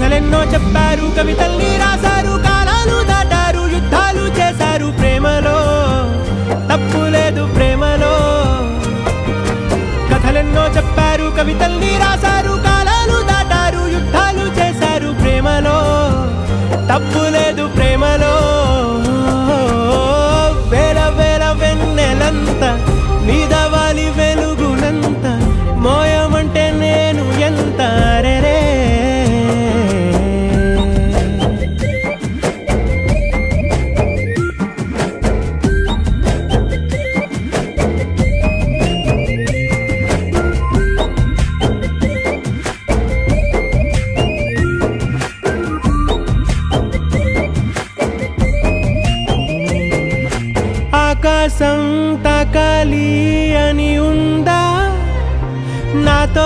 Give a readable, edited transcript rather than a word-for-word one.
కథలెన్నో చెప్పారు, కవితల్ని రాశారు, కాలాలు దాటారు, యుద్ధాలు చేశారు. ప్రేమలో తప్పు లేదు, ప్రేమలో. కథలెన్నో చెప్పారు, కవితల్ని రాశారు, కాలాలు దాటారు, యుద్ధాలు చేశారు. ప్రేమలో తప్పు లేదు, ప్రేమలో. వేల వేల వెన్నెలంత మీద వాలి వెలుగునంత మోయమంటే నేను ఎంత రే. ఆకాశం తాకాలి అని ఉందా నాతో